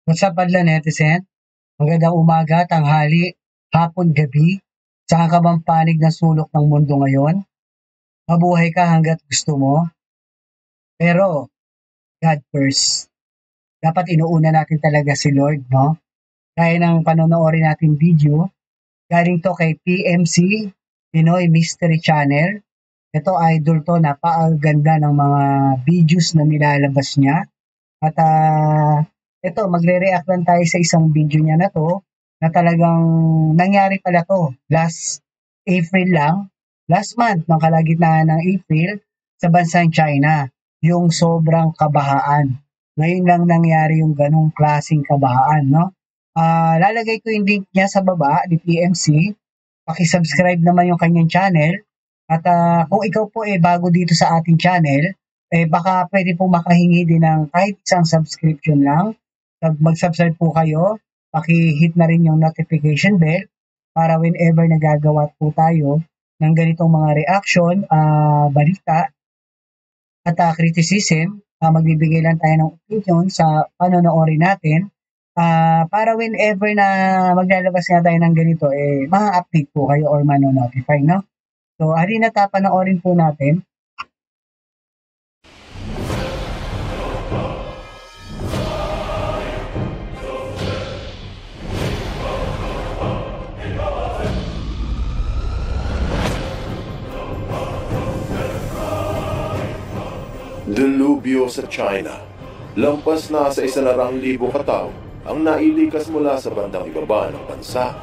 What's up, Adlan Netizen? Magandang umaga, tanghali, hapon, gabi. Saan ka bang panig na sulok ng mundo ngayon? Mabuhay ka hanggat gusto mo. Pero, God first. Dapat inuuna natin talaga si Lord, no? Gaya ng panonoodin natin video, galing to kay PMC, Pinoy Mystery Channel. Ito, idol to, napakaganda ng mga videos na nilalabas niya. At ito, magre-react lang tayo sa isang video niya na to na talagang nangyari pala to last April lang, last month ng kalagitnaan ng April sa bansang China, yung sobrang kabahaan. Ngayon lang nangyari yung ganong klaseng kabahaan, no? Lalagay ko yung link niya sa baba ni PMC. Paki-subscribe naman yung kanyang channel. At kung ikaw po bago dito sa ating channel, baka pwede po makahingi din ng kahit isang subscription lang. Mag-subscribe po kayo, paki-hit na rin yung notification bell para whenever nagagawa po tayo ng ganitong mga reaction, balita, at criticism, magbibigay lang tayo ng opinion sa panonoorin natin para whenever na maglalabas nga tayo ng ganito, ma-update po kayo or mano-notify, no? So, halina panoorin po natin. Dilubyo sa China. Lampas na sa 100,000 katao ang nailikas mula sa bandang ibaba ng bansa.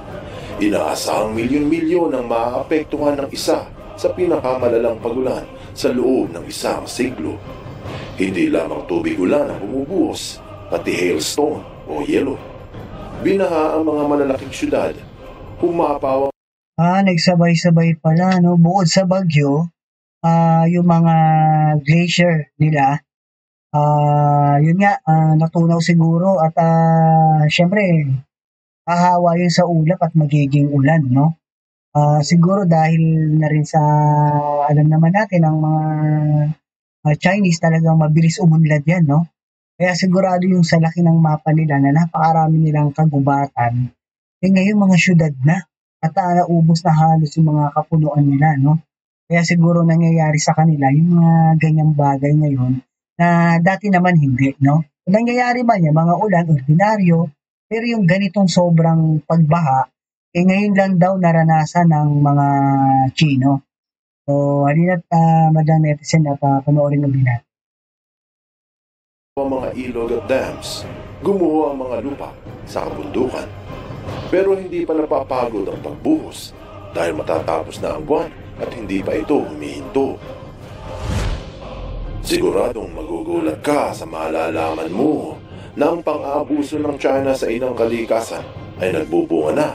Inaasahang milyon-milyon ang maaapektuhan ng isa sa pinakamalalang pagulan sa loob ng isang siglo. Hindi lamang tubig ulan ang bumubuhos, pati hailstone o yelo. Binaha ang mga malalaking syudad. Humapaw Nagsabay-sabay pala, no? Bukod sa bagyo, yung mga glacier nila, yun nga, natunaw siguro at syempre, hahawa yun sa ulap at magiging ulan, no? Siguro dahil na rin sa, alam naman natin, ang mga Chinese talagang mabilis umunlad yan, no? Kaya sigurado yung sa laki ng mapa nila na napakarami nilang kagubatan, ngayon mga syudad na at naubos na halos yung mga kapunuan nila, no? Kaya siguro nangyayari sa kanila yung mga ganyang bagay ngayon na dati naman hindi, no? Nangyayari man yung mga ulan, ordinaryo, pero yung ganitong sobrang pagbaha, ngayon lang daw naranasan ng mga Chino. So, halina't Madam Netizen at panoorin ng binat. mga ilog at dams, gumuho ang mga lupa sa kabundukan. Pero hindi pa napapagod ang pagbuhos dahil matatapos na ang buwan at hindi pa ito humihinto. Siguradong magugulat ka sa malalaman mo na ang pang-aabuso ng China sa inang kalikasan ay nagbubunga na,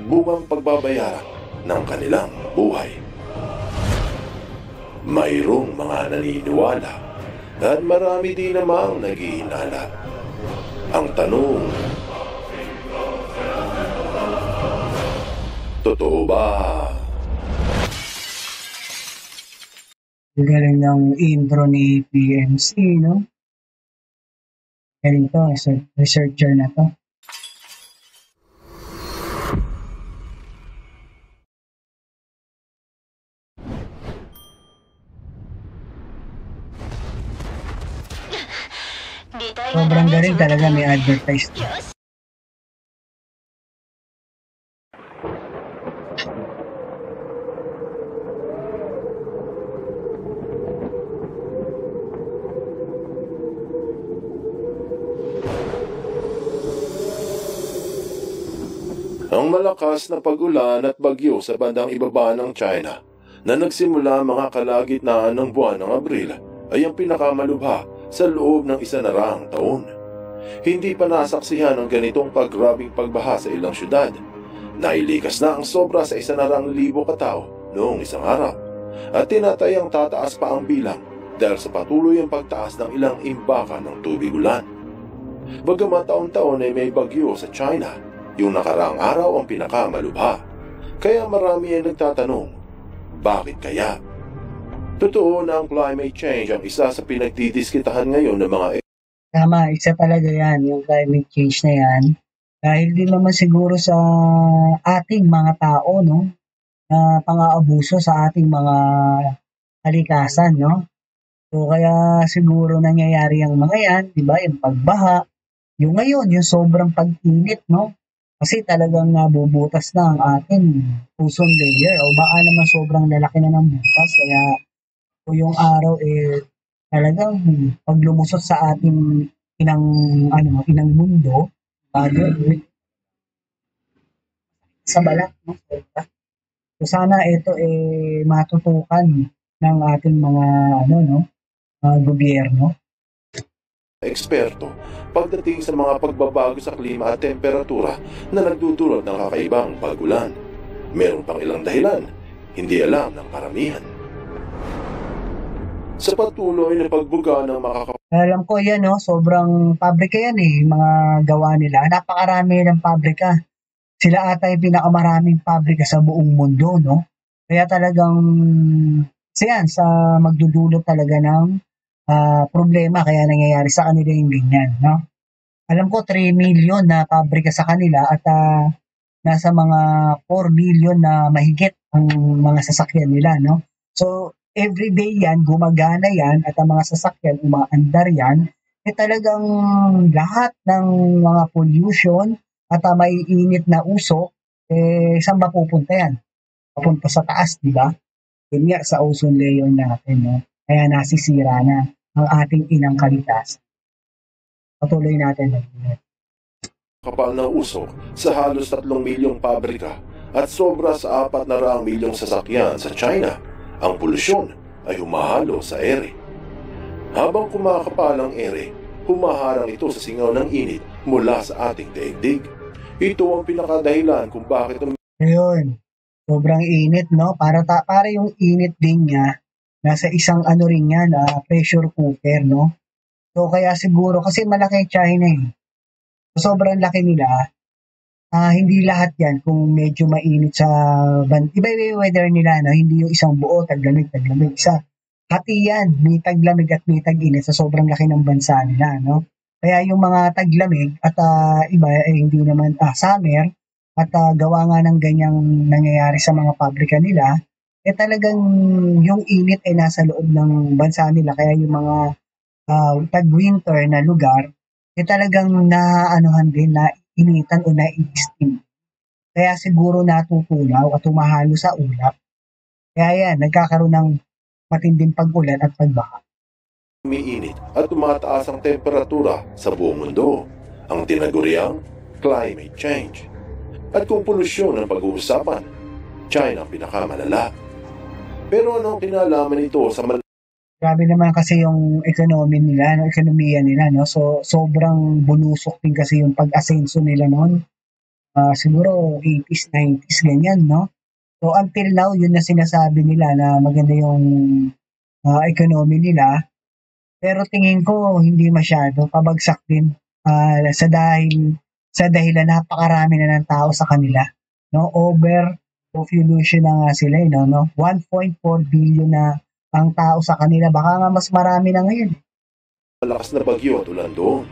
bungang pagbabayaran ng kanilang buhay. Mayroong mga naniniwala at marami din namang naghihinala. Ang tanong, totoo ba? Galing ng intro ni PMC, no? Galing to, researcher na to. Sobrang galing talaga, may advertise to. Ang malakas na pag-ulan at bagyo sa bandang ibaba ng China na nagsimula mga kalagitnaan ng buwan ng Abril ay ang pinakamalubha sa loob ng 100 taon. Hindi pa nasaksihan ng ganitong paggrabing pagbaha sa ilang syudad. Nailikas na ang sobra sa 100,000 katao noong isang araw at tinatayang tataas pa ang bilang dahil sa patuloy ang pagtaas ng ilang imbaka ng tubig ulan. Bagamat taon-taon ay may bagyo sa China, yung nakaraang araw ang pinakamalubha. Kaya marami ay nagtatanong, bakit kaya? Totoo na ang climate change ang isa sa pinagdidiskitahan ngayon ng mga Tama, isa talaga yan, yung climate change na yan. Dahil din naman siguro sa ating mga tao, no, na pang-aabuso sa ating mga kalikasan, no. So, kaya siguro nangyayari ang mga yan, di ba, yung pagbaha, yung ngayon, yung sobrang pag-init, no. Kasi talagang nabubutas na ang ating ozone layer o baka naman sobrang lalaki na ng butas. Kaya kung yung araw talagang 'pag lumusot sa ating inang inang mundo, bago sa balat 'no, sobra. So sana ito, matutukan ng ating mga gobyerno. Eksperto pagdating sa mga pagbabago sa klima at temperatura na nagdudulot ng kakaibang pag-ulan. Meron pang ilang dahilan, hindi alam ng karamihan. Sa patuloy na pagbuga ng Alam ko 'yan 'no, sobrang pabrika 'yan, mga gawa nila. Napakarami ng pabrika. Sila ata yung pinakamaraming pabrika sa buong mundo 'no. Kaya talagang isa 'yan sa magdudulot talaga ng, problema kaya nangyayari sa kanila yung ganyan 'no. Alam ko 3 million na pabrika sa kanila at, nasa mga 4 million na mahigit ang mga sasakyan nila 'no. So, everyday 'yan, gumagana 'yan at ang mga sasakyan umaandar 'yan, talagang lahat ng mga pollution at, maiinit na usok, saan ba pupunta 'yan? Papunta sa taas, 'di ba? Yun nga sa ozone layer natin 'no, kaya nasisira na ang ating inang kalikasan. Patuloy natin mag-ingat. kapal ng usok sa halos 3 milyong pabrika at sobra sa 400 milyong sasakyan sa China, ang polusyon ay humahalo sa ere. Habang kumakapal ang ere, humaharang ito sa singaw ng init mula sa ating daigdig. Ito ang pinakadahilan kung bakit Ayun, sobrang init 'no, para yung init din niya nasa isang ano rin 'yan, pressure cooker 'no. So kaya siguro kasi malaki China, sobrang laki nila, hindi lahat 'yan kung medyo mainit sa iba-iba yung weather nila 'no, hindi yung isang buo taglamig, taglamig, isa hati 'yan, may taglamig at may tag-init sa sobrang laki ng bansa nila 'no. Kaya yung mga taglamig at, iba, hindi naman, summer at, gawa nga ng ganyang nangyayari sa mga pabrika nila, talagang yung init ay nasa loob ng bansa nila kaya yung mga, tag-winter na lugar, talagang naaanuhan din, naiinitan o nai-steam. Kaya siguro natutunaw at humahalo sa ulap. Kaya yan, nagkakaroon ng matinding pag-ulan at pagbaha. umiinit at tumataas ang temperatura sa buong mundo, ang tinaguriang climate change. At kung polusyon ang pag-uusapan, China ang pinakamalala. Pero anong kinalaman nito sa Grabe naman kasi yung economy nila, no, ekonomiya nila, no. So sobrang bulusok din kasi yung pag-asenso nila noon. Siguro 80s, 90s ganyan, no. So until now, yun na sinasabi nila na maganda yung economy nila. Pero tingin ko hindi masyado, pabagsak din sa dahilan napakarami na ng tao sa kanila, no? Over population na nga sila, no? 1.4 billion na ang tao sa kanila. Baka nga mas marami na ngayon. malakas na bagyo at ulan doon?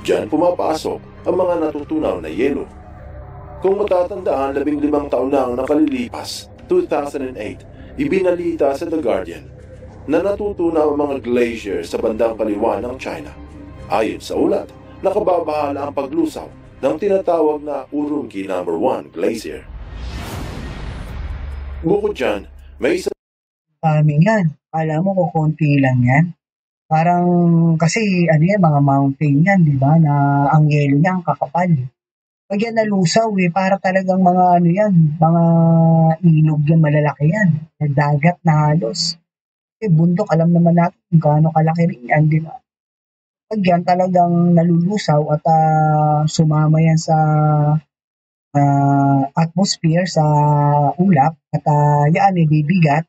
Diyan pumapasok ang mga natutunaw na yelo. Kung matatandaan, 15 taon na ang nakalilipas, 2008, ibinalita sa The Guardian na natutunaw ang mga glacier sa bandang kaliwa ng China. Ayon sa ulat, nakababahala ang paglusaw ng tinatawag na Urumqi No. 1 Glacier. Bukod dyan, may isa Dami yan. Alam mo, kukunti lang yan. Parang, kasi, yan, mga mountain yan, di ba, na ang yelo niya, ang kakapal. Pag yan nalusaw, para talagang mga yan, mga ilog yan, malalaki yan. Dagat na halos. Bundok, alam naman natin kung gaano kalaki rin yan, di ba? Pag yan talagang nalulusaw at sumama yan sa atmosphere, sa ulap, at yan bibigat,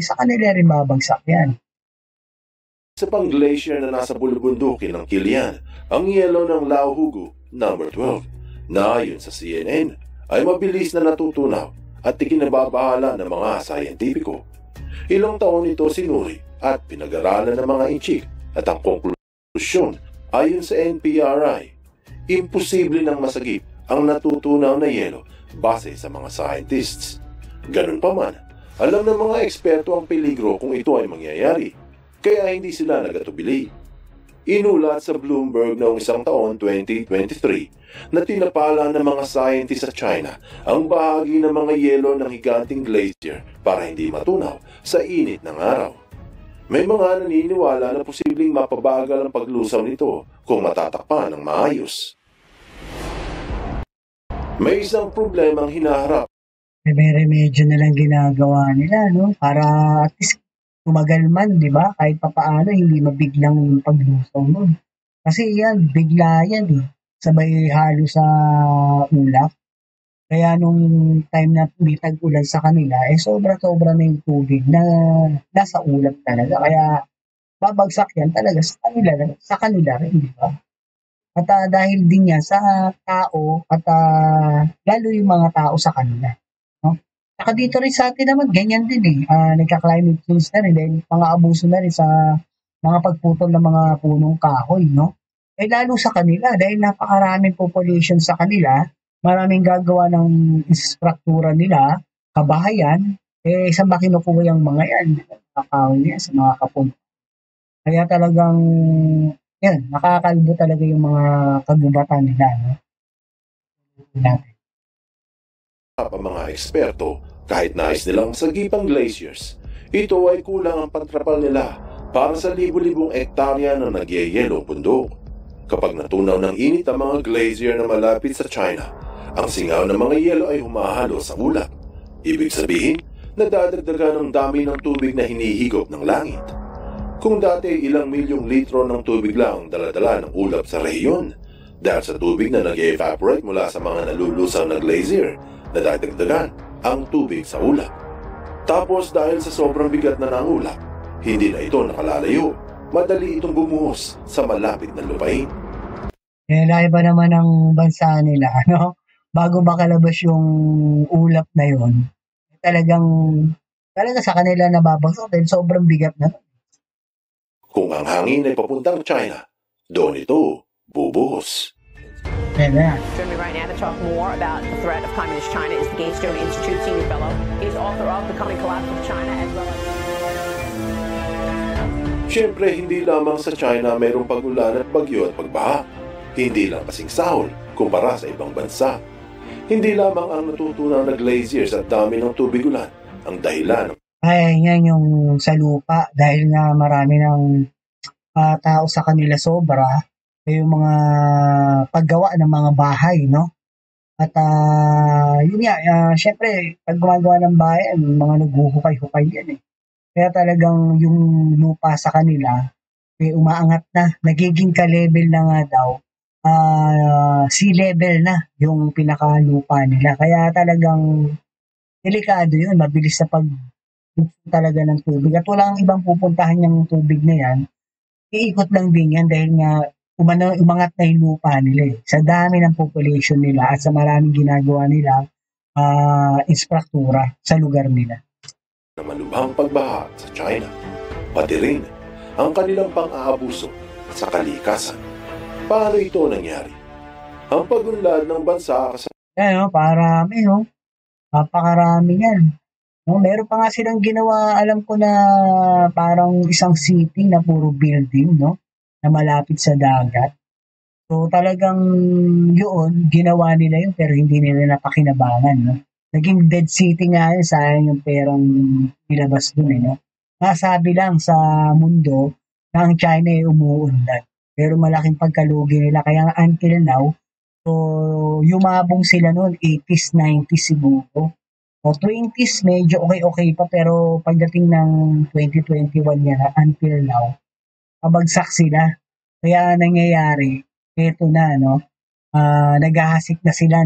sa kanila rin babagsak yan. sa pang glacier na nasa bulubundukin ng Kilian, ang yelo ng Laohugu No. 12, na ayon sa CNN ay mabilis na natutunaw at ikinababahala ng mga sayentipiko. Ilang taon ito sinuri at pinag-aralan ng mga inchik at ang konklusyon Ayon sa NPRI, imposible nang masagip ang natutunaw na yelo base sa mga scientists. Ganun pa man, alam ng mga eksperto ang peligro kung ito ay mangyayari, kaya hindi sila nagatubili. Inulat sa Bloomberg noong isang taon 2023 na tinapala ng mga scientists sa China ang bahagi ng mga yelo ng higanting glacier para hindi matunaw sa init ng araw. May mga naniniwala na posibleng mapabagal ang paglusaw nito kung matatakpan ng maayos. May isang problemang hinaharap. May remedyo na lang ginagawa nila, no? Para at least tumagal man, di ba? Kahit papaano, hindi mabiglang paglusaw nun. Kasi yan, bigla yan eh. Sabay halo sa ulap. Kaya nung time na may tag-ulan sa kanila, sobra-sobra na yung tubig na nasa ulap talaga. Kaya babagsak yan talaga sa kanila rin, di ba? At dahil din yan sa tao at lalo yung mga tao sa kanila. No? Saka dito rin sa atin naman, ganyan din eh. Nagka-climate change na rin dahil mga abuso na rin sa mga pagputol ng mga punong kahoy, no? Eh lalo sa kanila dahil napakaraming population sa kanila, maraming gagawa ng infrastruktura nila, kabahayan, saan ba kinukuha yung mga yan? Kakahoy yan sa mga kapon. Kaya talagang, yan, nakakalbo talaga yung mga kagubatan nila, no? Natin. Ang mga eksperto, kahit nais nilang sagipang glaciers, ito ay kulang ang pagtrapal nila para sa libu-libong ektarya na nagyayelo bundok. Kapag natunaw ng init ang mga glacier na malapit sa China, ang singaw ng mga yelo ay humahalo sa ulap. Ibig sabihin, nadadagdagan ang dami ng tubig na hinihigop ng langit. Kung dati ilang milyong litro ng tubig lang ang daladala ng ulap sa rehiyon, dahil sa tubig na nag-evaporate mula sa mga nalulusaw na glacier, nadadagdagan ang tubig sa ulap. Tapos dahil sa sobrang bigat na ng ulap, hindi na ito nakalalayo. Madali itong bumuhos sa malapit na lupain. Iba naman ang bansa nila, ano? Bago makalabas yung ulap na yon, talaga sa kanila nababagsak dahil sobrang bigat na. Kung ang hangin ay papuntang China, doon ito bubuhos. Joining me right now to talk more about the threat of Communist China is the Gaystone Institute senior fellow. He's author of The Coming Collapse of China as well as... Siyempre, hindi lamang sa China mayroong pag-ulan at bagyo at pagbaha. Hindi lang kasing sahol kumpara sa ibang bansa. Hindi lamang ang natutunaw na glaciers at dami ng tubig ulan ang dahilan. Ay, yan yung sa lupa dahil nga marami ng tao sa kanila sobra. Yung mga paggawa ng mga bahay, no? At yun nga, syempre, pag gumagawa ng bahay, mga naghuhukay-hukay yan eh. Kaya talagang yung lupa sa kanila, umaangat na, nagiging ka-level na nga daw, sea level na yung pinaka-lupa nila. Kaya talagang delikado yun, mabilis sa pag talaga ng tubig. At walang ibang pupuntahan yung tubig na yan, iikot lang din yan dahil nga umangat na yung lupa nila eh. Sa dami ng population nila at sa maraming ginagawa nila infrastruktura sa lugar nila. Na malubhang pagbaha sa China, pati rin ang kanilang pang-aabuso sa kalikasan. Paano ito nangyari? Ang pagunlad ng bansa sa... Yan, parami, no? Napakarami yan. No, meron pa nga silang ginawa, alam ko na parang isang city na puro building, no? Na malapit sa dagat. So talagang yun, ginawa nila yun pero hindi nila napakinabangan, no? Naging dead city nga yun, sayang yung perang nilabas dun, eh, no? Nasabi lang sa mundo na ang China ay umuunlad. Pero malaking pagkalugi nila. Kaya until now, so yumabong sila noon, 80s, 90s siguro. O 20s, medyo okay pa. Pero pagdating ng 2021 yan, until now, pabagsak sila. Kaya nangyayari, eto na, no? Naghahasik na sila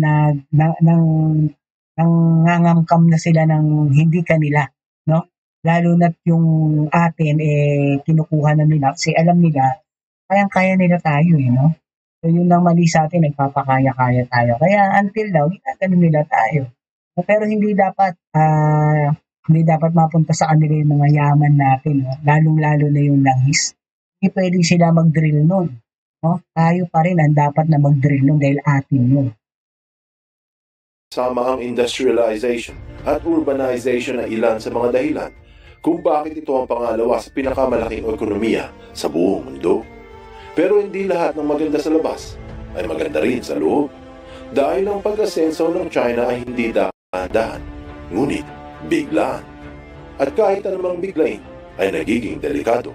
nangangamkam na sila ng hindi kanila, no? Lalo na't yung atin, kinukuha na nila kasi alam nila, kayang-kaya nila tayo, no? So yun lang mali sa atin, nagpapakaya-kaya tayo. Kaya until now, ginagano nila tayo. Pero hindi dapat mapunta sa kanila yung mga yaman natin, no? Lalong-lalo na yung langis. Hindi pwedeng sila mag-drill nun. no? Tayo pa rin ang dapat na mag-drill nun dahil atin yun. Sama ang industrialization at urbanization na ilan sa mga dahilan kung bakit ito ang pangalawa sa pinakamalaking ekonomiya sa buong mundo. Pero hindi lahat ng maganda sa labas ay maganda rin sa loob. Dahil ang pag-asenso ng China ay hindi dahan-dahan, ngunit biglaan. At kahit anumang biglain ay nagiging delikado.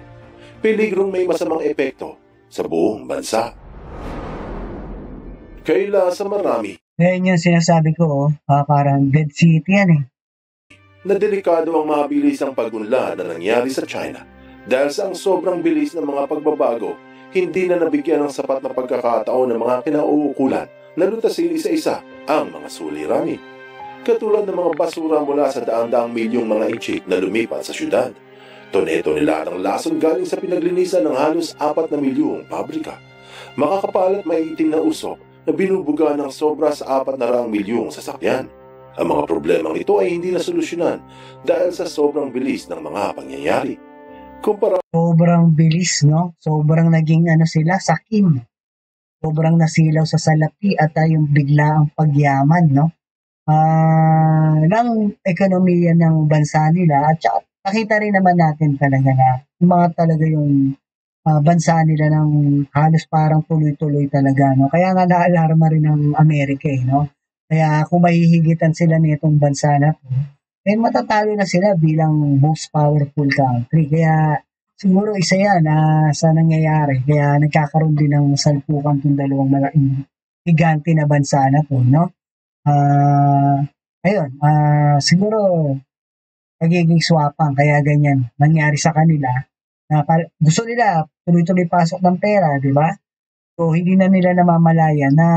Peligrong may masamang epekto sa buong bansa. Kaila sa marami, Ngayon yung sinasabi ko, parang dead city yan eh. na delikado ang mabilisang pag-unlad na nangyari sa China dahil sa ang sobrang bilis ng mga pagbabago, hindi na nabigyan ng sapat na pagkakataon ng mga kinauukulan na lutasin isa-isa ang mga suliranin. Katulad ng mga basura mula sa daang-daang milyong mga inchik na lumipat sa syudad. Tone-tone ng lason galing sa pinaglinisan ng halos 4 na milyong pabrika. Makakapal at maiitim na usok na binubuga ng sobra sa 400 milyong sasakyan. Ang mga problemang ito ay hindi nasolusyonan dahil sa sobrang bilis ng mga pangyayari. Kumpara Sobrang bilis, no? Sobrang naging sila, sakim. Sobrang nasilaw sa salapi at yung biglaang pagyaman, no? Ng ekonomiya ng bansa nila at saka nakita rin naman natin talaga na yung mga talaga yung bansa nila ng halos parang tuloy-tuloy talaga, no? Kaya nga naalarma rin ng Amerika, no? Kaya kung mahihigitan sila nitong bansa na to, matatalo na sila bilang most powerful country. Kaya siguro isa yan sa nangyayari. Kaya nagkakaroon din ng salpukan itong dalawang malaking higante na bansa na to, no? Ayun, siguro nagiging swapang kaya ganyan nangyari sa kanila na gusto nila tuloy-tuloy pasok ng pera, di ba? So hindi na nila namamalaya na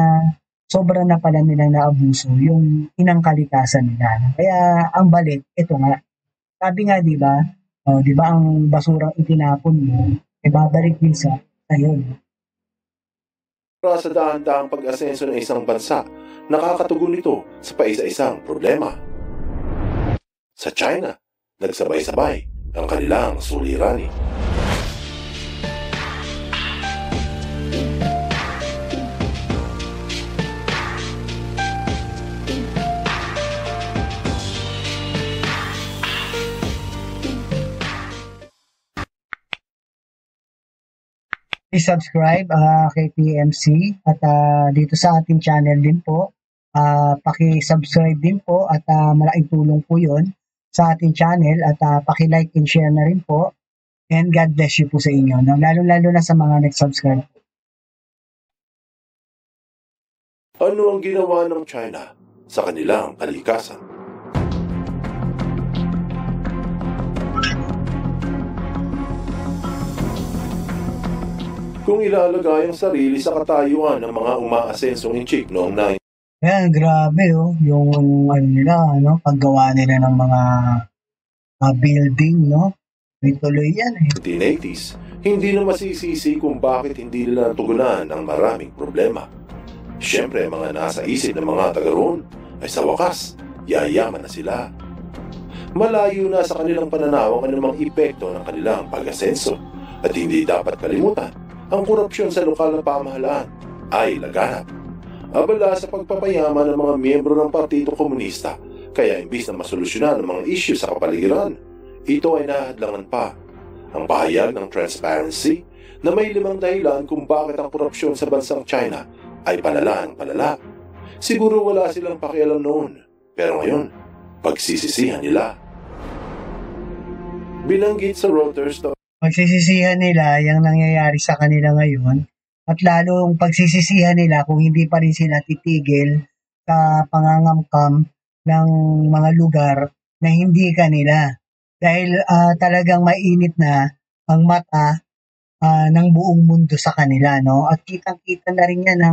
sobra na pala nilang naabuso yung inang kalikasan nila. Kaya ang balik, ito nga, sabi nga di ba, di ba ang basurang itinapon mo, babalik din sa yun. sa dahan-dahang pag-asenso ng isang bansa, nakakatugon ito sa paisa-isang problema. Sa China, nagsabay-sabay ang kanilang suliranin. Please subscribe kay PMC at dito sa ating channel din po. Paki-subscribe din po at malaking tulong po yun sa ating channel at paki-like and share na rin po. And God bless you po sa inyo. No? Lalo-lalo na sa mga nag-subscribe. Ano ang ginawa ng China sa kanilang kalikasan? Kung ilalagay ang sarili sa katayuan ng mga umaasensong inchik noong 9 Yan, grabe yung nila, paggawa nila ng mga building, no? May tuloy yan eh. 1980s, hindi na masisisi kung bakit hindi nila natugunan ang maraming problema. Siyempre, mga nasa isip ng mga taga roon ay sa wakas, yayaman na sila. Malayo na sa kanilang pananaw ang anumang epekto ng kanilang pag-asenso at hindi dapat kalimutan ang korupsyon sa lokal na pamahalaan ay laganap. Abala sa pagpapayaman ng mga miyembro ng Partido Komunista, kaya imbis na masolusyonan ang mga issue sa kapaligiran, ito ay nahadlangan pa. Ang pahayag ng Transparency na may 5 dahilan kung bakit ang korupsyon sa bansang China ay palala. Siguro wala silang pakialam noon, pero ngayon, pagsisisihan nila. Binanggit sa Reuters na Pagsisisihan nila yung nangyayari sa kanila ngayon at lalong pagsisisihan nila kung hindi pa rin sila titigil sa pangangamkam ng mga lugar na hindi kanila. Dahil talagang mainit na ang mata ng buong mundo sa kanila, no? At kitang-kita na rin yan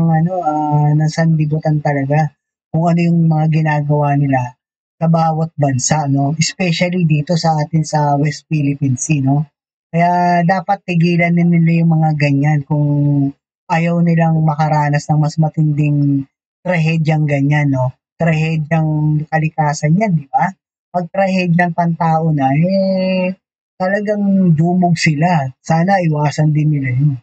ng sanlibutan talaga kung ano yung mga ginagawa nila sa bawat bansa, no? Especially dito sa atin sa West Philippine Sea, no? Kaya dapat tigilan din nila yung mga ganyan kung ayaw nilang makaranas ng mas matinding trahedyang ganyan, no? Trahedyang kalikasan yan, di ba? Pag trahedyang pantao na, talagang dumog sila. Sana iwasan din nila yun.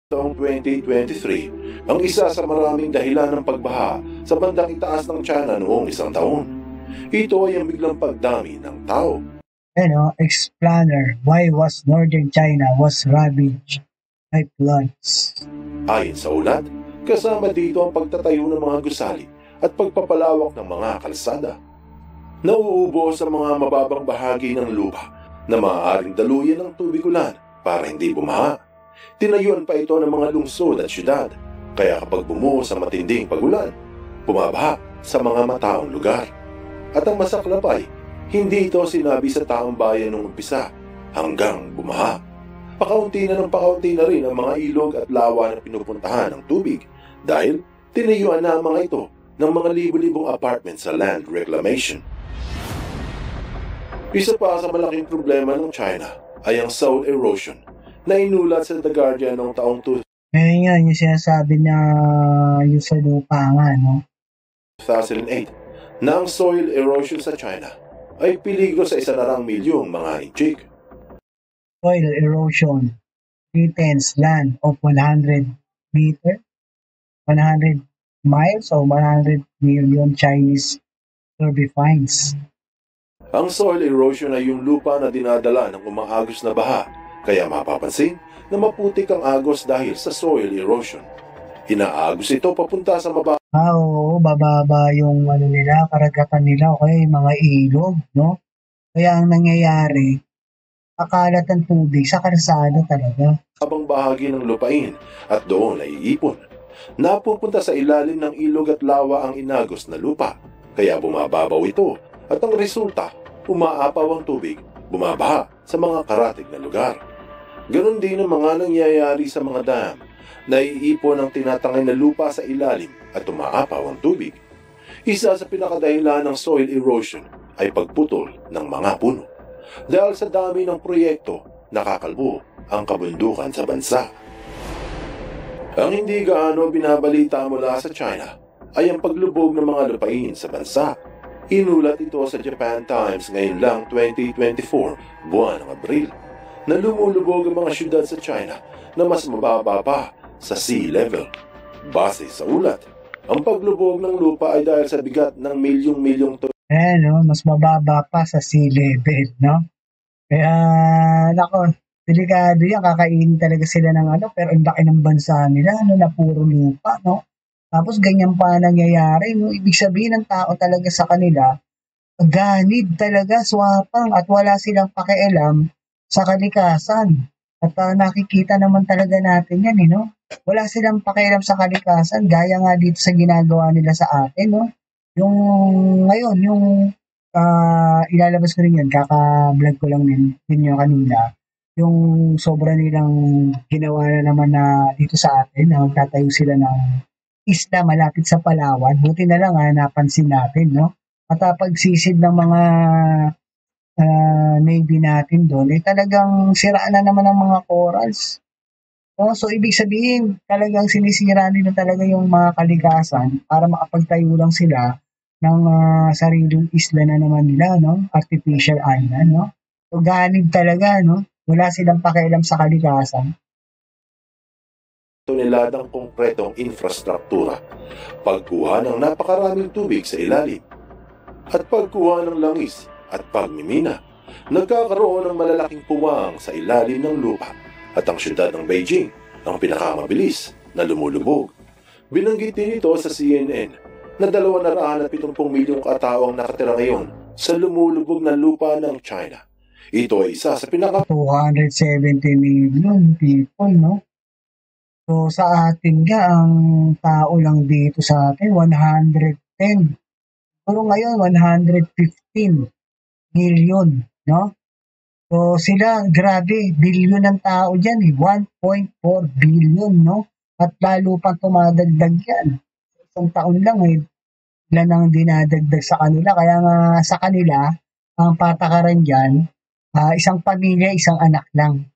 Taong 2023 ang isa sa maraming dahilan ng pagbaha sa bandang itaas ng China noong isang taon. Ito ay ang biglang pagdami ng tao. Explainer, why was northern China was ravaged by floods? Ayon sa ulat, kasama dito ang pagtatayo ng mga gusali at pagpapalawak ng mga kalsada. Nauubo sa mga mababang bahagi ng lupa na maaaring daluyan ng tubig ulan para hindi bumaha. Tinayuan pa ito ng mga lungsod at syudad, kaya kapag bumuho sa matinding pagulan, bumabaha sa mga mataong lugar. At ang masaklap ay, hindi ito sinabi sa taong bayan nung umpisa hanggang bumaha. Pakaunti na rin ang mga ilog at lawa na pinupuntahan ng tubig dahil tinayuan na ang mga ito ng mga libo-libong apartments sa land reclamation. Isa pa sa malaking problema ng China ay ang soil erosion na inulat sa The Guardian noong taong Ngayon nga, yung sinasabi na yung sa lupa nga, 2008 na ang soil erosion sa China ay peligro sa 1 milyong mga inchik. Soil erosion threatens land of 100 meter, 100 miles or 100 million Chinese survey finds. Ang soil erosion ay yung lupa na dinadala ng umaagos na baha, kaya mapapansin na maputik ang agos dahil sa soil erosion. Inaagos ito papunta sa Oo, bababa yung nila, karagatan nila o kaya yung mga ilog, Kaya ang nangyayari, akalat ang tubig sa kalsada talaga. Habang bahagi ng lupain at doon ay iipon. Napupunta sa ilalim ng ilog at lawa ang inagos na lupa, kaya bumababaw ito at ang resulta, umaapaw ang tubig, bumabaha sa mga karatig na lugar. Ganon din ang mga nangyayari sa mga dam, naiipon ang tinatangay na lupa sa ilalim at umaapaw ang tubig. Isa sa pinakadahilan ng soil erosion ay pagputol ng mga puno. Dahil sa dami ng proyekto, nakakalbo ang kabundukan sa bansa. Ang hindi gaano binabalita mula sa China ay ang paglubog ng mga lupain sa bansa. Inulat ito sa Japan Times ngayon lang 2024, buwan ng Abril, na lumulubog ang mga syudad sa China na mas mababa pa sa sea level. Base sa ulat, ang paglubog ng lupa ay dahil sa bigat ng milyong-milyong mas mababa pa sa sea level, Kaya, delikado yan, kakainin talaga sila ng pero ang laki ng bansa nila, na puro lupa, Tapos ganyan pa nangyayari, Ibig sabihin ng tao talaga sa kanila, ganid talaga, swapang, at wala silang pakialam sa kalikasan. At nakikita naman talaga natin yan, Wala silang pakialam sa kalikasan, gaya nga dito sa ginagawa nila sa atin, Yung ngayon, yung ilalabas ko rin yun, kaka-vlog ko lang din yung kanina. Yung sobra nilang ginawa na naman na dito sa atin, na magtatayo sila ng isla malapit sa Palawan. Buti na lang napansin natin, Matapagsisid ng mga Navy natin doon, talagang siraan na naman ang mga corals. So, ibig sabihin, talagang sinisira nila talaga yung mga kalikasan para makapagtayo lang sila ng sariling isla na naman nila, artificial island. So, ganid talaga, wala silang pakialam sa kalikasan. Toneladang konkretong infrastruktura, pagkuha ng napakaraming tubig sa ilalim, at pagkuha ng langis at pagmimina, nagkakaroon ng malalaking puwang sa ilalim ng lupa at ang syudad ng Beijing ang pinakamabilis na lumulubog. Binanggit din ito sa CNN na 270 milyong katao ang nakatira ngayon sa lumulubog na lupa ng China. Ito ay isa sa 270 million people, So sa atin ang tao lang dito sa atin, 110. Pero ngayon, 115 million, So sila, grabe, billion ng tao dyan, 1.4 billion, At lalo pang tumadagdag yan. Isang taon lang, ilan ang dinadagdag sa kanila. Kaya nga sa kanila, ang patakaran dyan, isang pamilya, isang anak lang,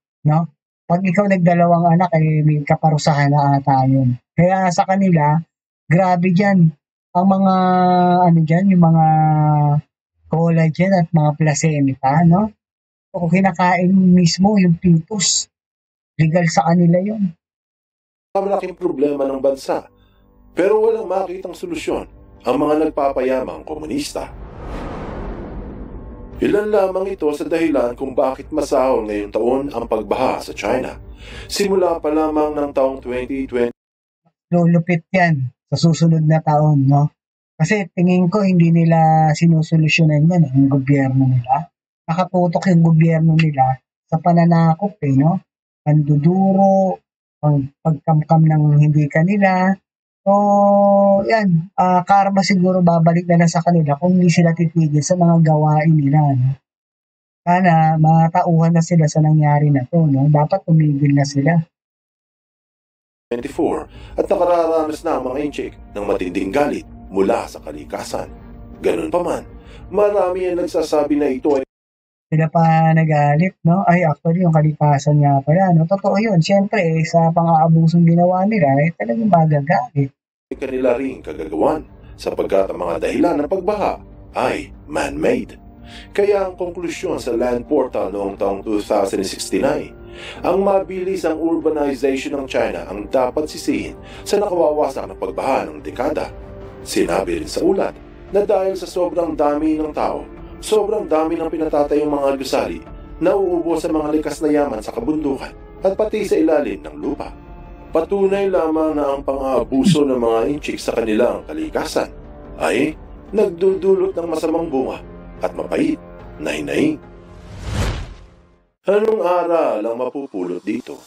Pag ikaw nagdalawang anak, may kaparusahan na ata yun. Kaya sa kanila, grabe dyan. Ang mga, yung mga collagen at mga placenta, O kinakain mismo yung fetus. Legal sa kanila yun. malaking problema ng bansa. Pero walang makitang solusyon ang mga nagpapayamang komunista. Ilan lamang ito sa dahilan kung bakit masahol ngayong taon ang pagbaha sa China. Simula pa lamang ng taong 2020. Lulupit yan sa susunod na taon, no? Kasi tingin ko hindi nila sinusolusyonan yan, ang gobyerno nila. Nakatutok yung gobyerno nila sa pananakop, no? Panduduro, pagkamkam ng hindi kanila. So, yan, karma siguro babalik na lang sa kanila kung hindi sila titigil sa mga gawain nila, no? Sana matauhan na sila sa nangyari na to, no? Dapat tumigil na sila. 24 at nakararanas na ang mga inchik ng matinding galit mula sa kalikasan. Ganun pa man, marami ang nagsasabi na ito ay Sila pa nagalit, no? Ay, actually, yung kalikasan nga pala, no? Totoo yun. Siyempre, sa pang-aabusong ginawa nila, talagang magagalit. kanila ring kagagawan sapagkat ang mga dahilan ng pagbaha ay man-made. Kaya ang konklusyon sa Land Portal noong taong 2069, ang mabilis ang urbanization ng China ang dapat sisihin sa nakawawasak na pagbaha ng dekada. Sinabi rin sa ulat na dahil sa sobrang dami ng tao, sobrang dami ng pinatatayong mga gusali na uubos sa mga likas na yaman sa kabundukan at pati sa ilalim ng lupa. Patunay lamang na ang pang-aabuso ng mga inchik sa kanilang kalikasan ay nagdudulot ng masamang bunga at mapait na hinaing. Anong aral ang mapupulot dito?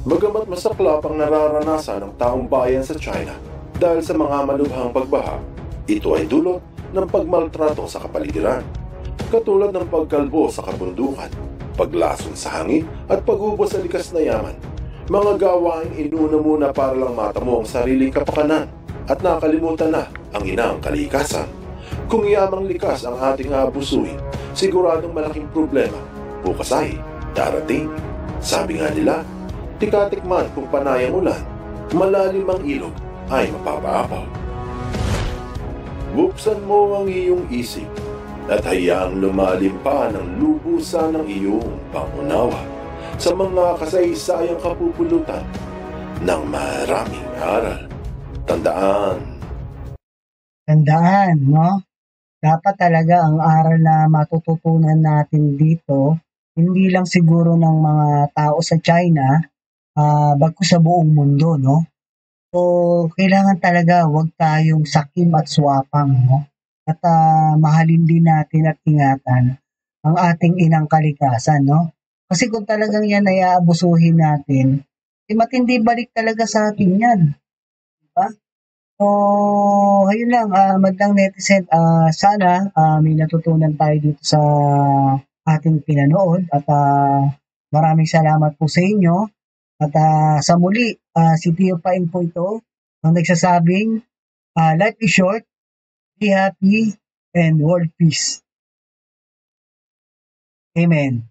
Bagamat masaklap ang nararanasan ng taong bayan sa China dahil sa mga malubhang pagbaha, ito ay dulot ng pagmaltrato sa kapaligiran, katulad ng pagkalbo sa kabundukan, paglason sa hangin at pag-ubos sa likas na yaman. Mga gawaing inuna muna para lang matamo ang sariling kapakanan at nakalimutan na ang inang kalikasan. Kung yamang likas ang ating abusuin, siguradong malaking problema bukas ay darating. Sabi nga nila, tikatikman kung panay ang ulan, malalim ang ilog ay mapapaapaw. Buksan mo ang iyong isip at hayaang lumalim pa ng lubusan ng iyong pangunawa sa mga kasaysayang kapupulutan ng maraming aral. Tandaan, no? Dapat talaga ang aral na matututunan natin dito, hindi lang siguro ng mga tao sa China, bagkus sa buong mundo, no? So, kailangan talaga wag tayong sakim at swapang, no? At mahalin din natin at ingatan ang ating inang kalikasan, no? Kasi kung talagang yan ay aabusuhin natin, matindi balik talaga sa atin yan. Diba? So, ayun lang, madlang netizen, sana may natutunan tayo dito sa ating pinanood at maraming salamat po sa inyo. At sa muli, si Tio Paing po ito ang nagsasabing, life is short, be happy, and world peace. Amen.